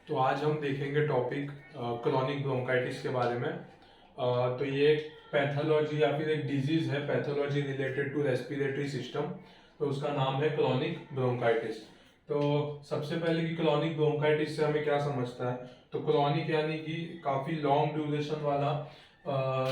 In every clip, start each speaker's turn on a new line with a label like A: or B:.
A: तो आज हम देखेंगे टॉपिक क्रोनिक ब्रोंकाइटिस के बारे में। तो ये एक पैथोलॉजी या फिर एक डिजीज है, pathology related to respiratory system. तो उसका नाम है क्रोनिक ब्रोंकाइटिस। तो सबसे पहले कि क्रोनिक ब्रोंकाइटिस से हमें क्या समझता है, तो क्रोनिक यानी कि काफ़ी लॉन्ग ड्यूरेशन वाला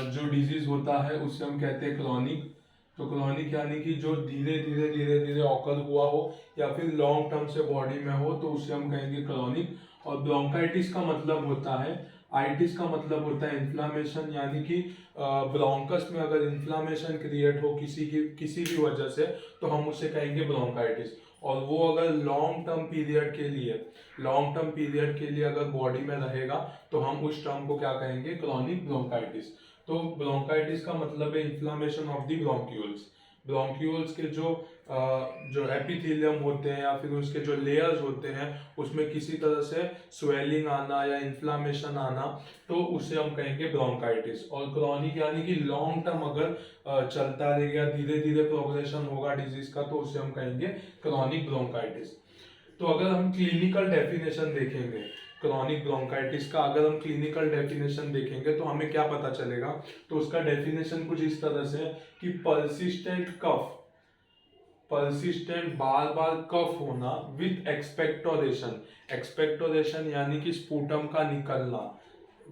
A: जो डिजीज होता है उससे हम कहते हैं क्रोनिक। तो क्रोनिक यानी कि जो धीरे धीरे धीरे धीरे ऑकर हुआ हो या फिर लॉन्ग टर्म से बॉडी में हो, तो उसे हम कहेंगे क्रोनिक। और ब्रोंकाइटिस का मतलब होता है, आइटिस का मतलब होता है इन्फ्लामेशन, यानी कि ब्रोंकस में अगर इन्फ्लामेशन क्रिएट हो किसी भी वजह से, तो हम उसे कहेंगे ब्रोंकाइटिस। और वो अगर लॉन्ग टर्म पीरियड के लिए अगर बॉडी में रहेगा, तो हम उस टर्म को क्या कहेंगे, क्रोनिक ब्रोंकाइटिस। तो ब्रोंकाइटिस का मतलब है inflammation of the bronchioles. Bronchioles के जो एपिथेलियम होते हैं या फिर उसके जो लेयर्स होते हैं, उसमें किसी तरह से स्वेलिंग आना या इन्फ्लामेशन आना, तो उसे हम कहेंगे ब्रोंकाइटिस। और क्रोनिक यानी कि लॉन्ग टर्म अगर चलता रहेगा, धीरे धीरे प्रोग्रेशन होगा डिजीज का, तो उसे हम कहेंगे क्रोनिक ब्रोंकाइटिस। तो अगर हम क्लिनिकल डेफिनेशन देखेंगे क्रोनिक ब्रोंकाइटिस का, अगर हम क्लिनिकल डेफिनेशन देखेंगे तो हमें क्या पता चलेगा, तो उसका डेफिनेशन कुछ इस तरह से है कि पर्सिस्टेंट बार बार कफ होना विथ एक्सपेक्टोरेशन। एक्सपेक्टोरेशन यानी कि स्पूटम का निकलना,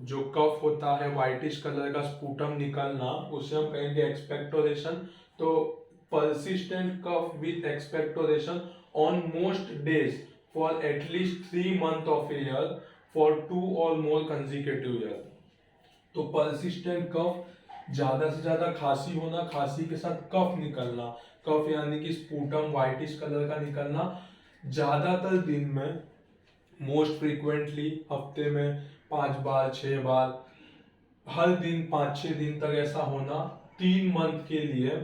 A: जो कफ होता है व्हाइटिश कलर का स्पूटम निकलना, उसे हम कहेंगे एक्सपेक्टोरेशन। तो persistent cough with expectoration on most days for at least 3 months of a year for 2 or more consecutive years। तो persistent cough ज्यादा से ज्यादा खांसी होना, खांसी के साथ कफ निकलना, कफ यानी कि स्पूटम व्हाइटिश कलर का निकलना ज्यादातर दिन में, मोस्ट फ्रीक्वेंटली हफ्ते में 5 बार 6 बार, हर दिन 5-6 दिन तक ऐसा होना, 3 मंथ के लिए,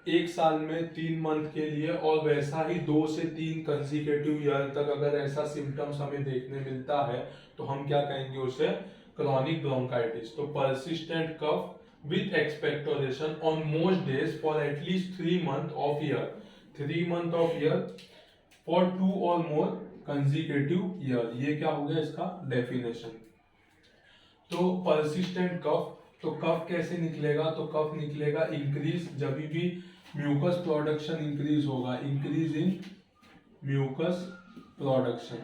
A: एक साल में 3 मंथ के लिए, और वैसा ही 2 से 3 कंसेक्यूटिव ईयर तक अगर ऐसा सिम्टम्स हमें देखने मिलता है, तो हम क्या कहेंगे उसे, क्रोनिक ब्रोंकाइटिस। तो persistent cough with expectoration on most days for at least 3 month of year for 2 or more consecutive year. ये क्या हो गया इसका डेफिनेशन। तो परसिस्टेंट कफ, तो कफ कैसे निकलेगा, तो कफ निकलेगा इंक्रीज, जब भी म्यूकस प्रोडक्शन इंक्रीज होगा, इंक्रीज इन म्यूकस प्रोडक्शन।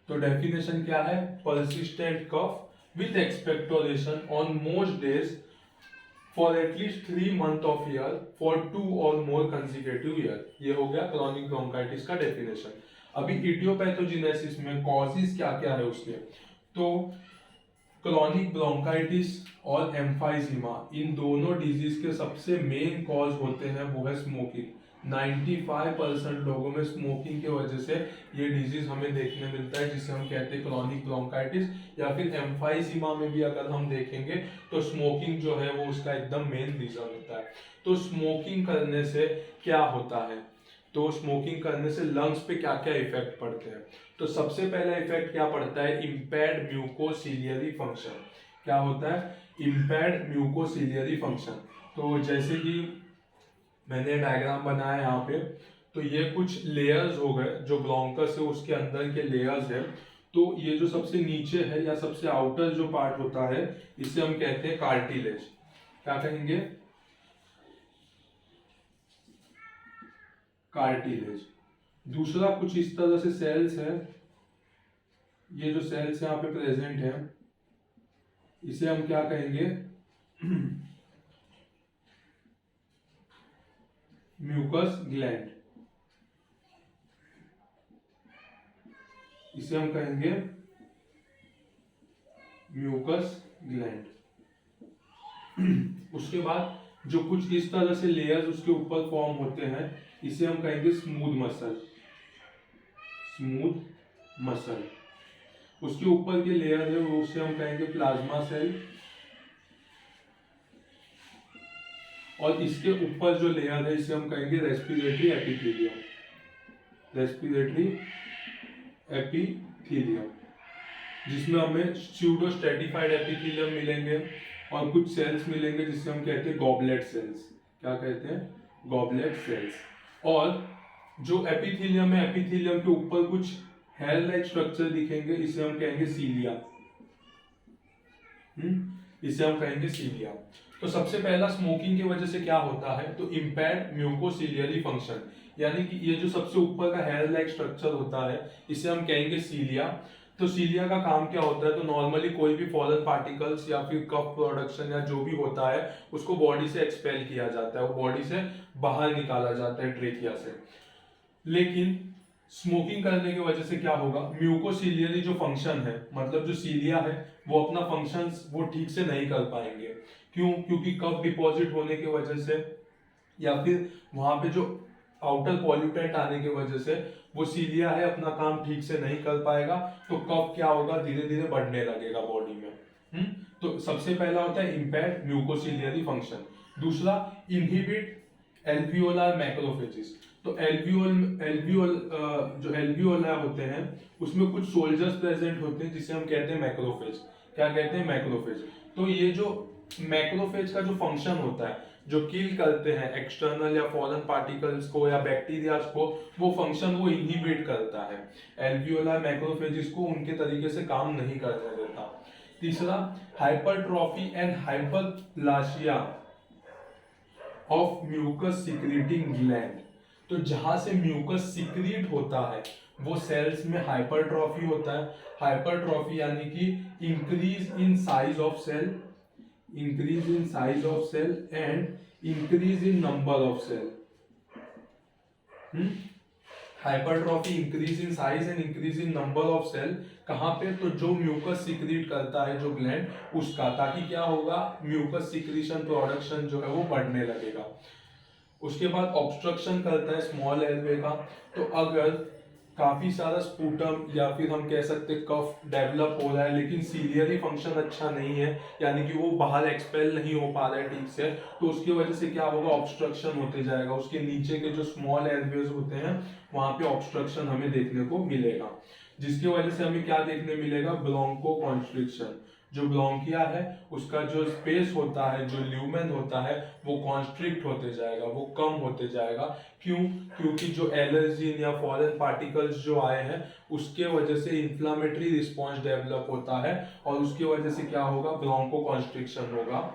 A: तो डेफिनेशन क्या है, persistent cough with expectoration on most days for at least 3 month of year for 2 or more consecutive year. ये हो गया क्रोनिक ब्रोंकाइटिस का डेफिनेशन। अभी इडियोपैथोजेनेसिस में कॉजेज क्या क्या है उसके, तो क्रोनिक ब्रोंकाइटिस और एम्फाइजीमा, इन दोनों डिजीज के सबसे मेन कॉज होते हैं वो है स्मोकिंग। 95% लोगों में स्मोकिंग की वजह से ये डिजीज हमें देखने मिलता है, जिसे हम कहते हैं क्रोनिक ब्रोंकाइटिस। या फिर एम्फाइजीमा में भी अगर हम देखेंगे तो स्मोकिंग जो है वो उसका एकदम मेन रीजन होता है। तो स्मोकिंग करने से क्या होता है, तो स्मोकिंग करने से लंग्स पे क्या क्या इफेक्ट पड़ते हैं। तो सबसे पहला इफेक्ट क्या पड़ता है, इम्पेयर्ड म्यूकोसिलियरी फंक्शन। क्या होता है, इम्पेयर्ड म्यूकोसिलियरी फंक्शन। तो जैसे कि मैंने डायग्राम बनाया यहाँ पे, तो ये कुछ लेयर्स हो गए, जो ब्रोंकस है उसके अंदर के लेयर्स है। तो ये जो सबसे नीचे है या सबसे आउटर जो पार्ट होता है, इसे हम कहते हैं कार्टिलेज। क्या कहेंगे, कार्टिलेज। दूसरा कुछ इस तरह से सेल्स है, ये जो सेल्स यहाँ पे प्रेजेंट है, इसे हम क्या कहेंगे, म्यूकस ग्लैंड। इसे हम कहेंगे म्यूकस ग्लैंड। उसके बाद जो कुछ इस तरह से लेयर्स उसके ऊपर फॉर्म होते हैं, इसे हम कहेंगे स्मूथ मसल। Smooth muscle. उसके ऊपर के लेयर है वो, उसे हम कहेंगे प्लाज्मा सेल। और इसके ऊपर जो लेयर है इसे हम कहेंगे रेस्पिरेटरी एपिथेलियम। रेस्पिरेटरी एपिथेलियम, जिसमें हमें स्यूडो स्ट्रेटिफाइड एपिथेलियम मिलेंगे और कुछ सेल्स मिलेंगे जिसे हम कहते हैं गॉबलेट सेल्स। क्या कहते हैं, गॉबलेट सेल्स। और जो एपिथेलियम है, एपिथेलियम के ऊपर कुछ हेयर लाइक स्ट्रक्चर दिखेंगे, इसे हम कहेंगे सीलिया। इसे हम कहेंगे सीलिया। तो सबसे पहला स्मोकिंग की वजह से क्या होता है, तो इम्पेयर्ड म्यूकोसिलियरी फंक्शन, यानी कि ये जो सबसे ऊपर का हेयर लाइक स्ट्रक्चर होता है इसे हम कहेंगे सीलिया। तो सीलिया का काम क्या होता है, तो नॉर्मली कोई भी फॉरेन पार्टिकल्स या फिर कफ प्रोडक्शन या जो भी होता है उसको बॉडी से एक्सपेल किया जाता है, वो बॉडी से बाहर निकाला जाता है ट्रेकिया से। लेकिन स्मोकिंग करने की वजह से क्या होगा, म्यूकोसिलियरी जो फंक्शन है, मतलब जो सीलिया है, वो अपना फंक्शन वो ठीक से नहीं कर पाएंगे। क्यों? क्योंकि कफ डिपॉजिट होने की वजह से या फिर वहां पे जो आउटर पॉल्यूटेंट आने की वजह से वो सीलिया है अपना काम ठीक से नहीं कर पाएगा, तो कफ क्या होगा, धीरे धीरे बढ़ने लगेगा बॉडी में। तो सबसे पहला होता है इम्पेयर्ड म्यूकोसिलियरी फंक्शन। दूसरा, इनहिबिट एल्वियोलर मैक्रोफेजेस। तो जो एल्वियोला होते हैं उसमें कुछ सोल्जर्स प्रेजेंट होते हैं जिसे हम कहते हैं मैक्रोफेज। क्या कहते हैं? मैक्रोफेज। तो ये जो मैक्रोफेज का जो फंक्शन होता है, जो किल करते हैं एक्सटर्नल या फॉरेन पार्टिकल्स को या बैक्टीरिया को, वो फंक्शन वो इनहिबिट करता है। एल्वियोला मैक्रोफेजेस को उनके तरीके से काम नहीं करने देता। तीसरा, hypertrophy and hyperplasia of mucus secreting gland. तो जहां से म्यूकस सिक्रीट होता है वो सेल्स में हाइपरट्रॉफी होता है। हाइपरट्रॉफी यानी कि increase in size of cell, increase in size of cell and increase in number of cell. Hypertrophy, increase in size and increase in number of cell. कहां पे? तो जो म्यूकस सिक्रीट करता है जो ग्लैंड, उसका, ताकि क्या होगा, म्यूकस सिक्रीशन प्रोडक्शन जो है वो बढ़ने लगेगा। उसके बाद ऑब्स्ट्रक्शन करता है स्मॉल एयरवे का। तो अगर काफी सारा स्पूटम या फिर हम कह सकते कफ डेवलप हो रहा है लेकिन सीलियरी फंक्शन अच्छा नहीं है, यानी कि वो बाहर एक्सपेल नहीं हो पा रहा है ठीक से, तो उसकी वजह से क्या होगा, ऑब्स्ट्रक्शन होते जाएगा। उसके नीचे के जो स्मॉल एयरवेज होते हैं वहां पे ऑब्स्ट्रक्शन हमें देखने को मिलेगा, जिसकी वजह से हमें क्या देखने मिलेगा, ब्रोंको कॉन्स्ट्रिक्शन। जो ब्रोंकिया है उसका जो स्पेस होता है, जो ल्यूमेन होता है, वो कॉन्स्ट्रिक्ट होते जाएगा, वो कम होते जाएगा। क्यों? क्योंकि जो एलर्जीन या फॉरेन पार्टिकल्स जो आए हैं उसके वजह से इंफ्लामेटरी रिस्पॉन्स डेवलप होता है और उसकी वजह से क्या होगा, ब्रोंको कॉन्स्ट्रिक्शन होगा।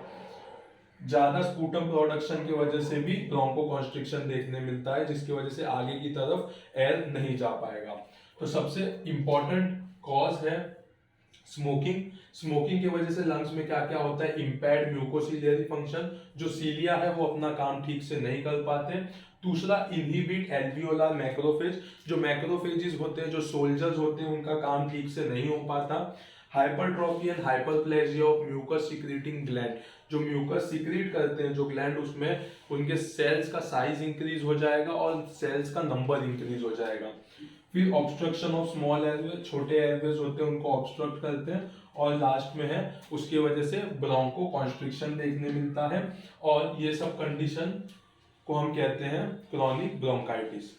A: ज्यादा स्पूटम प्रोडक्शन की वजह से भी ब्रोंको कॉन्स्ट्रिक्शन देखने मिलता है, जिसकी वजह से आगे की तरफ एयर नहीं जा पाएगा। तो सबसे इंपॉर्टेंट कॉज है स्मोकिंग। स्मोकिंग की वजह से लंग्स में क्या क्या होता है, इम्पेयर्ड म्यूकोसिलियरी फंक्शन, जो सीलिया है वो अपना काम ठीक से नहीं कर पाते। दूसरा, इनहिबिट एल्वियोलर मैक्रोफेज। जो मैक्रोफेजेस होते हैं, जो सोल्जर्स होते हैं, उनका काम ठीक से नहीं हो पाता। Hypertrophy and hyperplasia of mucus secreting gland. जो म्यूकस सिक्रीट करते हैं जो ग्लैंड, उसमें उनके सेल्स का साइज इंक्रीज हो जाएगा और सेल्स का नंबर इंक्रीज हो जाएगा। फिर ऑब्स्ट्रक्शन ऑफ स्मॉल एयरवेज, छोटे एयरवेज होते हैं उनको ऑब्स्ट्रक्ट करते हैं। और लास्ट में है उसकी वजह से ब्रोंको कॉन्स्ट्रिक्शन देखने मिलता है। और ये सब कंडीशन को हम कहते हैं क्रॉनिक ब्रोंकाइटिस।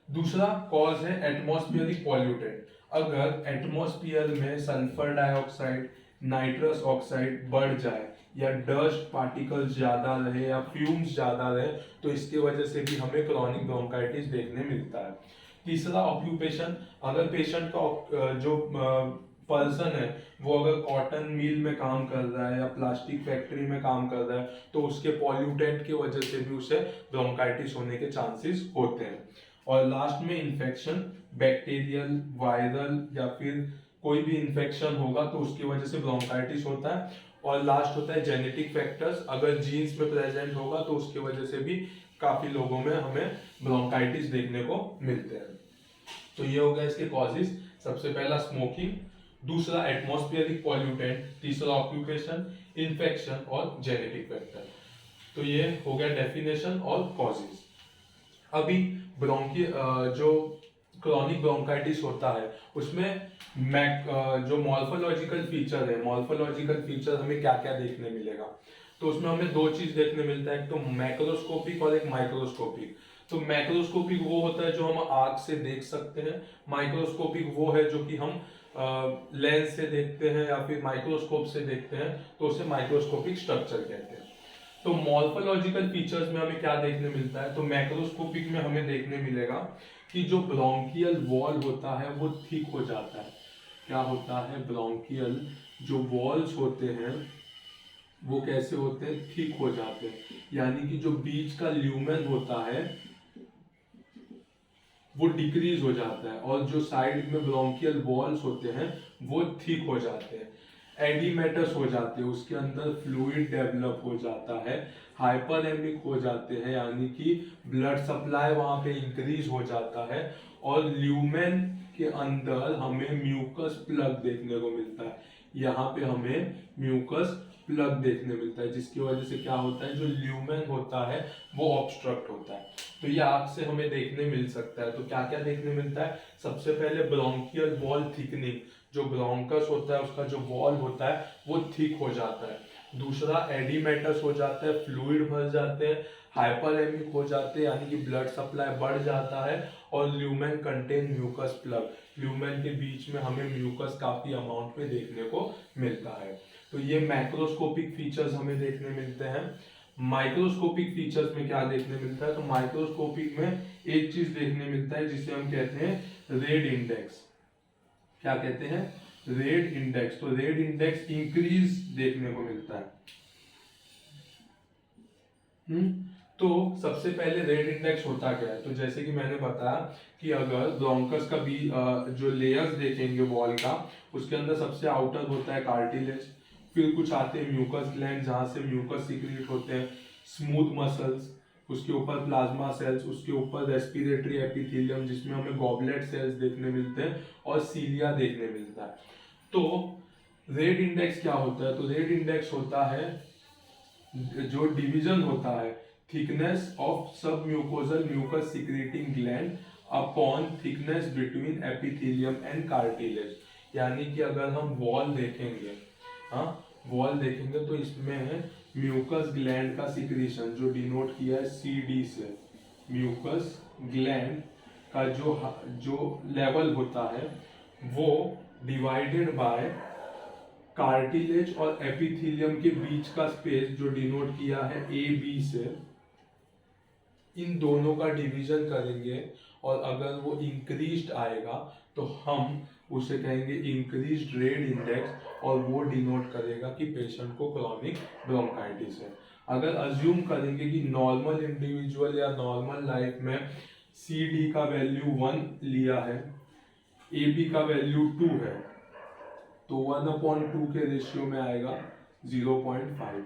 A: दूसरा कॉज है एटमॉस्फेरिक पॉल्यूटेंट। अगर एटमॉस्फेयर में सल्फर डाइऑक्साइड, नाइट्रस ऑक्साइड बढ़ जाए या डस्ट पार्टिकल्स ज्यादा रहे या फ्यूम्स ज्यादा रहे, तो इसकी वजह से भी हमें क्रॉनिक ब्रोंकाइटिस देखने मिलता है। तीसरा, ऑक्यूपेशन। अगर पेशेंट का जो पर्सन है वो अगर कॉटन मिल में काम कर रहा है या प्लास्टिक फैक्ट्री में काम कर रहा है, तो उसके पॉल्यूटेंट की वजह से भी उसे ब्रोंकाइटिस होने के चांसेस होते हैं। और लास्ट में इन्फेक्शन, बैक्टीरियल, वायरल या फिर कोई भी इन्फेक्शन होगा तो उसकी वजह से ब्रोंकाइटिस होता है। और लास्ट होता है जेनेटिक फैक्टर्स। अगर जीन्स में प्रेजेंट होगा तो उसकी वजह से भी काफी लोगों में हमें ब्रोंकाइटिस देखने को मिलते हैं। तो ये हो गया इसके कॉजेस। सबसे पहला स्मोकिंग, दूसरा एटमॉस्फेरिक पॉल्यूटेंट, तीसरा ऑक्यूपेशन, इन्फेक्शन और जेनेटिक फैक्टर। तो ये हो गया डेफिनेशन और कॉजेस। अभी जो क्रॉनिक ब्रोंकाइटिस होता है उसमें जो मॉर्फोलॉजिकल फीचर है, मॉर्फोलॉजिकल फीचर हमें क्या क्या देखने मिलेगा, तो उसमें हमें दो चीज देखने मिलता है, एक तो मैक्रोस्कोपिक और एक माइक्रोस्कोपिक। तो मैक्रोस्कोपिक वो होता है जो हम आंख से देख सकते हैं, माइक्रोस्कोपिक वो है जो कि हम लेंस से देखते हैं या फिर माइक्रोस्कोप से देखते हैं, तो उसे माइक्रोस्कोपिक स्ट्रक्चर कहते हैं। तो मॉर्फोलॉजिकल फीचर्स में हमें क्या देखने मिलता है, तो मैक्रोस्कोपिक में हमें देखने मिलेगा कि जो ब्रोंकियल वॉल होता है वो थिक हो जाता है। क्या होता है, ब्रोंकियल जो वॉल्स होते हैं वो कैसे होते हैं, थिक हो जाते हैं, यानी कि जो बीच का ल्यूमेन होता है वो डिक्रीज हो जाता है और जो साइड में ब्रोंकियल वॉल्स होते हैं वो थिक हो जाते हैं, एडिमेटस हो जाते हैं, उसके अंदर फ्लूइड डेवलप हो जाता है, हाइपरएमिक हो जाते हैं, यानी कि ब्लड सप्लाई वहां पे इंक्रीज हो जाता है, और ल्यूमेन के अंदर हमें म्यूकस प्लग देखने को मिलता है। यहाँ पे हमें म्यूकस प्लग देखने मिलता है, जिसकी वजह से क्या होता है, जो ल्यूमेन होता है वो ऑब्स्ट्रक्ट होता है। तो ये आंख से हमें देखने मिल सकता है। तो क्या क्या देखने मिलता है, सबसे पहले ब्रोंकियल वॉल थिकनिंग, जो ब्रोंकस होता है उसका जो वॉल होता है वो थिक हो जाता है। दूसरा एडिमेटस हो जाता है, फ्लूइड भर जाते हैं, हाइपरएमिक हो जाते हैं, यानी कि ब्लड सप्लाई बढ़ जाता है, और lumen contain mucus plug, lumen के बीच में हमें म्यूकस काफी अमाउंट में देखने को मिलता है। तो ये मैक्रोस्कोपिक फीचर्स हमें देखने मिलते हैं। माइक्रोस्कोपिक फीचर्स में क्या देखने मिलता है, तो माइक्रोस्कोपिक में एक चीज देखने मिलता है जिसे हम कहते हैं रेड इंडेक्स। क्या कहते हैं, रेड इंडेक्स। तो रेड इंडेक्स इंक्रीज देखने को मिलता है। तो सबसे पहले रेड इंडेक्स होता क्या है, तो जैसे कि मैंने बताया कि अगर ब्रोंकस का भी जो लेयर्स देखेंगे वॉल का, उसके अंदर सबसे आउटर होता है कार्टिलेज, फिर कुछ आते हैं म्यूकस ग्लैंड जहां से म्यूकस सीक्रेट होते हैं, स्मूथ मसल्स, उसके ऊपर प्लाज्मा सेल्स, उसके ऊपर रेस्पिरेटरी एपिथेलियम जिसमें हमें गॉबलेट सेल्स देखने मिलते हैं, और सीलिया देखने मिलता है। तो रेड इंडेक्स क्या होता है, तो रेड इंडेक्स होता है जो डिवीजन होता है thickness of sub mucosal mucus secreting gland upon thickness between epithelium and cartilage. यानी कि अगर हम वॉल देखेंगे, हाँ वॉल देखेंगे, तो इसमें म्यूकस ग्लैंड का सिक्रीशन जो डिनोट किया है CD से, म्यूकस ग्लैंड का जो लेवल होता है वो डिवाइडेड बाय कार्टिलेज और एपिथेलियम के बीच का स्पेस जो डिनोट किया है AB से, इन दोनों का डिवीजन करेंगे, और अगर वो इंक्रीज्ड आएगा तो हम उसे कहेंगे इंक्रीज्ड रेड इंडेक्स, और वो डिनोट करेगा कि पेशेंट को क्रॉनिक ब्रोंकाइटिस है। अगर अज्यूम करेंगे कि नॉर्मल इंडिविजुअल या नॉर्मल लाइफ में CD का वैल्यू 1 लिया है, AB का वैल्यू 2 है, तो 1/2 के रेशियो में आएगा 0.5।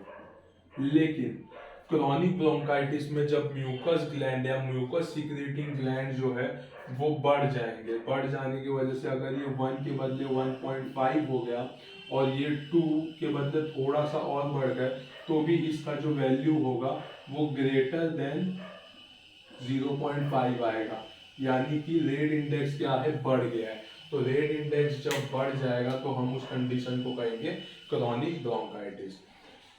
A: लेकिन क्रॉनिक ब्रोंकाइटिस में जब म्यूकस ग्लैंड या म्यूकस सीक्रेटिंग ग्लैंड जो है वो बढ़ जाएंगे, बढ़ जाने की वजह से अगर ये 1 के बदले 1.5 हो गया और ये 2 के बदले थोड़ा सा और बढ़ गए, तो भी इसका जो वैल्यू होगा वो ग्रेटर देन 0.5 आएगा, यानी कि रेड इंडेक्स क्या है, बढ़ गया है। तो रेड इंडेक्स जब बढ़ जाएगा तो हम उस कंडीशन को कहेंगे क्रॉनिक ब्रोंकाइटिस।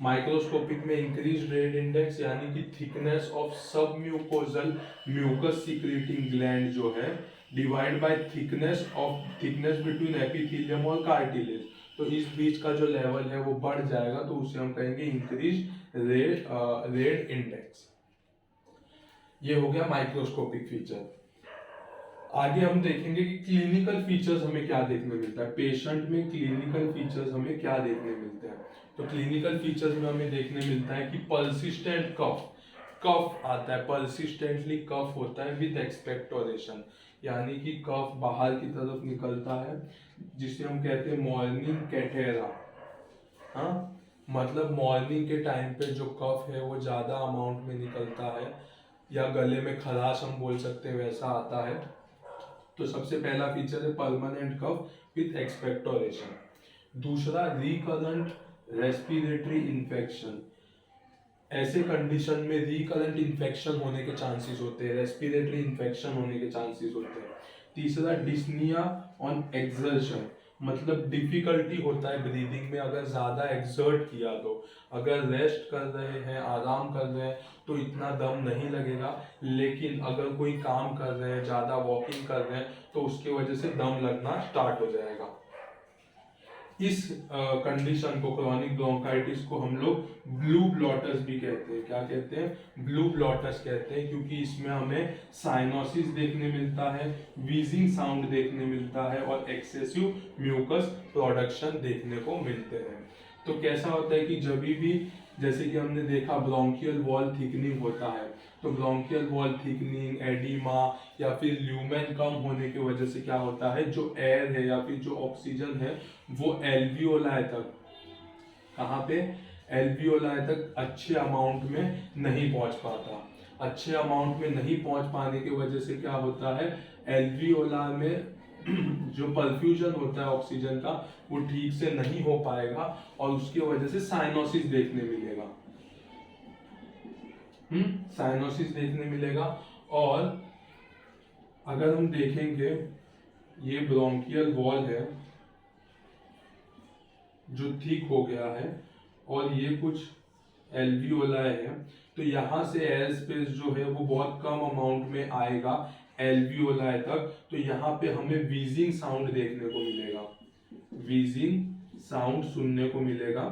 A: माइक्रोस्कोपिक में इंक्रीज रेड इंडेक्स यानी कि thickness of sub mucosal mucus secreting gland जो है divide by thickness between epithelium और कार्टिलेज, तो इस बीच का जो लेवल है वो बढ़ जाएगा, तो उसे हम कहेंगे इंक्रीज रेड इंडेक्स। ये हो गया माइक्रोस्कोपिक फीचर। आगे हम देखेंगे कि क्लिनिकल फीचर्स हमें क्या देखने मिलता है, पेशेंट में क्लिनिकल फीचर्स हमें क्या देखने मिलते हैं। तो क्लिनिकल फीचर्स में हमें देखने मिलता है कि पर्सिस्टेंट कफ आता है, पर्सिस्टेंटली कफ होता है विद एक्सपेक्टोरेशन, यानी कि कफ बाहर की तरफ निकलता है, जिसे हम कहते हैं मॉर्निंग कैटेरा। हाँ, मतलब मॉर्निंग के टाइम पे जो कफ है वो ज्यादा अमाउंट में निकलता है, या गले में खराश हम बोल सकते हैं, वैसा आता है। तो सबसे पहला फीचर है परमानेंट कफ विथ एक्सपेक्टोरेशन। दूसरा रिकरेंट रेस्पिरेटरी इन्फेक्शन, ऐसे कंडीशन में रिकरेंट इन्फेक्शन होने के चांसेस होते हैं, रेस्पिरेटरी इन्फेक्शन होने के चांसेस होते हैं। तीसरा डिस्निया ऑन एक्सर्शन, मतलब डिफिकल्टी होता है ब्रीदिंग में अगर ज्यादा एक्सर्ट किया, तो अगर रेस्ट कर रहे हैं, आराम कर रहे हैं तो इतना दम नहीं लगेगा, लेकिन अगर कोई काम कर रहे हैं, ज्यादा वॉकिंग कर रहे हैं, तो उसकी वजह से दम लगना स्टार्ट हो जाएगा। इस कंडीशन को, क्रॉनिक ब्रोंकाइटिस को हम लोग ब्लू ब्लॉटर्स भी कहते हैं। क्या कहते हैं? ब्लू ब्लॉटर्स कहते हैं, क्योंकि इसमें हमें साइनोसिस देखने मिलता है, वीजिंग साउंड देखने मिलता है और एक्सेसिव म्यूकस प्रोडक्शन देखने को मिलते हैं। तो कैसा होता है कि जब भी, जैसे कि हमने देखा ब्रोंकियल वॉल थिकनिंग होता है, तो ब्रोंकियल वॉल थिकनिंग, एडिमा या फिर ल्यूमेन कम होने की वजह से क्या होता है, जो एयर है या फिर जो ऑक्सीजन है वो एल्वियोलाई तक, कहाँ पे, एल्वियोलाई तक अच्छे अमाउंट में नहीं पहुंच पाता। अच्छे अमाउंट में नहीं पहुंच पाने की वजह से क्या होता है, एल्वियोला में जो परफ्यूजन होता है ऑक्सीजन का वो ठीक से नहीं हो पाएगा और उसकी वजह से साइनोसिस देखने मिलेगा। साइनोसिस देखने मिलेगा। और अगर हम देखेंगे, ये ब्रोंकियल वॉल है जो थिक हो गया है और ये कुछ एल्वियोलाई है, तो यहाँ से एयर स्पेस जो है वो बहुत कम अमाउंट में आएगा एल्वियोलाई तक, तो यहाँ पे हमें वीजिंग साउंड देखने को मिलेगा, वीजिंग साउंड सुनने को मिलेगा।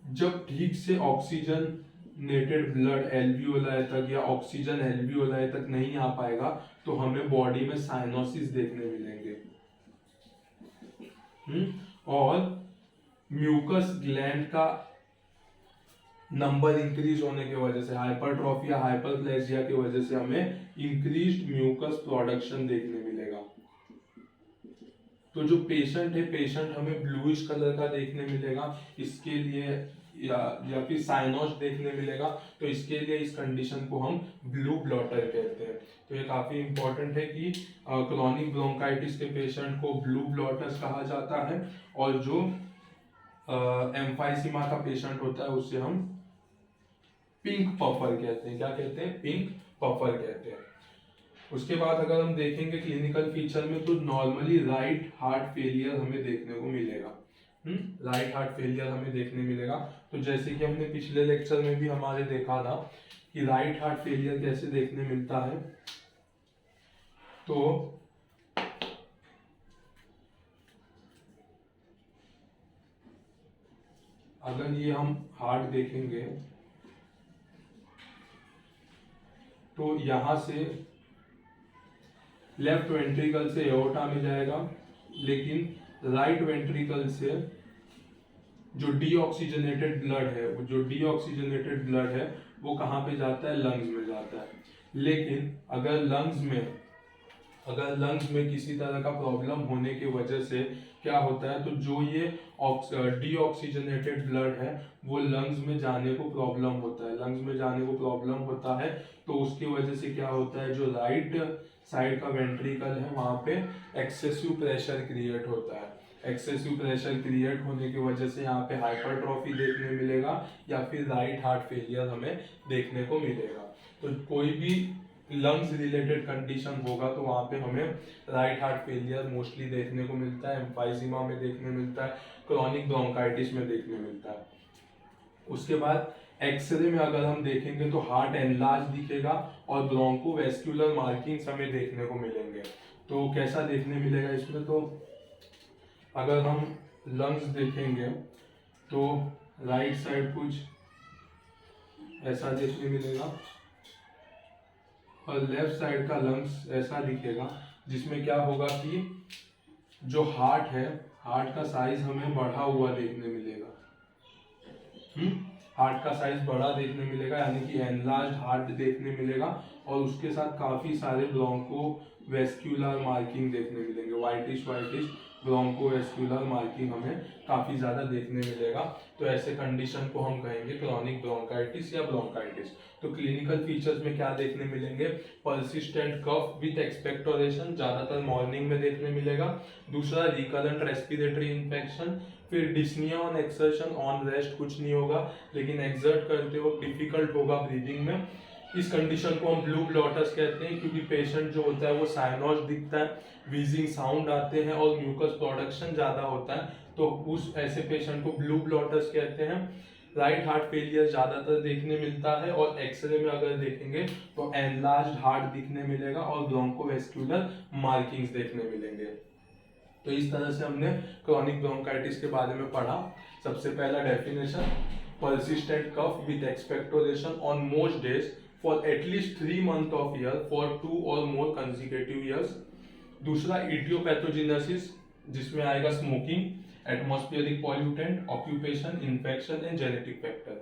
A: जब ठीक से ऑक्सीजनेटेड ब्लड एल्वियोलाई तक या ऑक्सीजन एल्वियोलाई तक नहीं आ पाएगा तो हमें बॉडी में साइनोसिस देखने मिलेंगे। और म्यूकस ग्लैंड का नंबर इंक्रीज होने की वजह से, हाइपरट्रॉफी या हाइपरप्लेजिया की वजह से हमें इंक्रीज्ड म्यूकस प्रोडक्शन देखने मिलेगा। तो जो पेशेंट है, पेशेंट हमें ब्लूइश कलर का देखने मिलेगा, इसके लिए या फिर साइनोस देखने मिलेगा, तो इसके लिए इस कंडीशन को हम ब्लू ब्लॉटर कहते हैं। तो ये काफी इंपॉर्टेंट है कि क्रॉनिक ब्रोंकाइटिस के पेशेंट को ब्लू ब्लॉटर्स कहा जाता है और जो एम्फाइसीमा का पेशेंट होता है उसे हम पिंक पफर कहते हैं। क्या कहते हैं? पिंक पफर कहते हैं। उसके बाद अगर हम देखेंगे क्लिनिकल फीचर में, तो नॉर्मली राइट हार्ट फेलियर हमें देखने को मिलेगा। राइट हार्ट फेलियर हमें देखने मिलेगा। तो जैसे कि हमने पिछले लेक्चर में भी हमारे देखा था कि राइट हार्ट फेलियर कैसे देखने मिलता है। तो अगर ये हम हार्ट देखेंगे तो यहां से लेफ्ट वेंट्रिकल से एओर्टा में जाएगा, लेकिन राइट वेंट्रिकल से जो डीऑक्सीजनेटेड ब्लड है, वो कहाँ पे जाता है? लंग्स में जाता है। लेकिन अगर लंग्स में किसी तरह का प्रॉब्लम होने की वजह से क्या होता है, तो जो ये डीऑक्सीजनेटेड ब्लड है वो लंग्स में जाने को प्रॉब्लम होता है, तो उसकी वजह से क्या होता है, जो राइट साइड का वेंट्रिकल है वहां पे एक्सेसिव प्रेशर क्रिएट होता है। एक्सेसिव प्रेशर क्रिएट होने की वजह से यहाँ पे हाइपरट्रॉफी देखने मिलेगा या फिर राइट हार्ट फेलियर हमें देखने को मिलेगा। तो कोई भी लंग्स रिलेटेड कंडीशन होगा तो वहाँ पे हमें राइट हार्ट फेलियर मोस्टली देखने को मिलता है, एम्फाइसीमा में देखने मिलता है, क्रॉनिक ब्रोंकाइटिस में देखने मिलता है। उसके बाद एक्सरे में अगर हम देखेंगे तो हार्ट एनलार्ज दिखेगा और ब्रोंकोवेस्क्युलर मार्किंग्स हमें देखने को मिलेंगे। तो कैसा देखने मिलेगा इसमें, तो अगर हम लंग्स देखेंगे तो राइट साइड कुछ ऐसा देखने मिलेगा और लेफ्ट साइड का लंग्स ऐसा दिखेगा, जिसमें क्या होगा कि जो हार्ट है, हार्ट का साइज हमें बढ़ा हुआ देखने मिलेगा। हार्ट का साइज बड़ा देखने मिलेगा, यानी कि एनलार्ज हार्ट देखने मिलेगा और उसके साथ काफी सारे ब्रोंकोवेस्क्युलर मार्किंग देखने मिलेंगे, वाइटिश ब्रोंकोवेस्क्युलर मार्किंग हमें काफी ज्यादा देखने मिलेगा। तो ऐसे कंडीशन को हम कहेंगे क्रॉनिक ब्रोंकाइटिस या ब्रोंकाइटिस। तो क्लिनिकल फीचर्स में क्या देखने मिलेंगे, परसिस्टेंट कफ विद एक्सपेक्टोरेशन, ज्यादातर मॉर्निंग में देखने मिलेगा। दूसरा रिकरेंट रेस्पिरेटरी इन्फेक्शन, फिर dyspnoea on exertion, on rest कुछ नहीं होगा लेकिन एक्सर्ट करते वक्त डिफिकल्ट होगा ब्रीदिंग में। इस कंडीशन को हम ब्लू ब्लॉटर्स कहते हैं, क्योंकि पेशेंट जो होता है वो साइनोस दिखता है, वीजिंग साउंड आते हैं और म्यूकस प्रोडक्शन ज्यादा होता है, तो उस ऐसे पेशेंट को ब्लू ब्लॉटर्स कहते हैं। राइट हार्ट फेलियर ज्यादातर देखने मिलता है और एक्सरे में अगर देखेंगे तो एनलार्ज्ड हार्ट दिखने मिलेगा और ब्रोंकोवेस्क्युलर मार्किंग्स देखने मिलेंगे। तो इस तरह से हमने क्रॉनिक ब्रोंकाइटिस के बारे में पढ़ा। सबसे पहला definition, persistent cough with expectoration on most days for at least 3 months of year for 2 or more consecutive years। दूसरा इडियोपैथोजेनेसिस, जिसमें आएगा smoking, atmospheric pollutant, occupation, infection and genetic factor.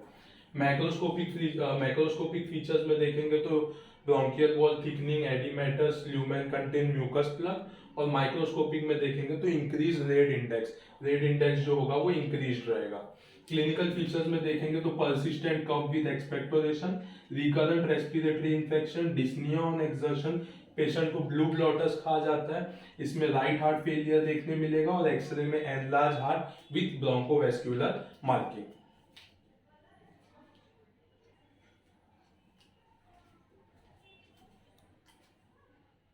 A: Macroscopic features में देखेंगे तो bronchial wall thickening, edematous, lumen contain mucus plug, और microscopic में देखेंगे तो इंक्रीज रेड इंडेक्स जो होगा वो इंक्रीज रहेगा। क्लिनिकल फीचर्स में देखेंगे तो persistent cough with expectoration, recurrent respiratory infection, dyspnoea on exertion, patient को ब्लू ब्लॉटर्स कहा जाता है। इसमें राइट हार्ट फेलियर देखने मिलेगा और एक्सरे में एनलार्ज हार्ट विद ब्रोंकोवेस्क्यूलर मार्किंग।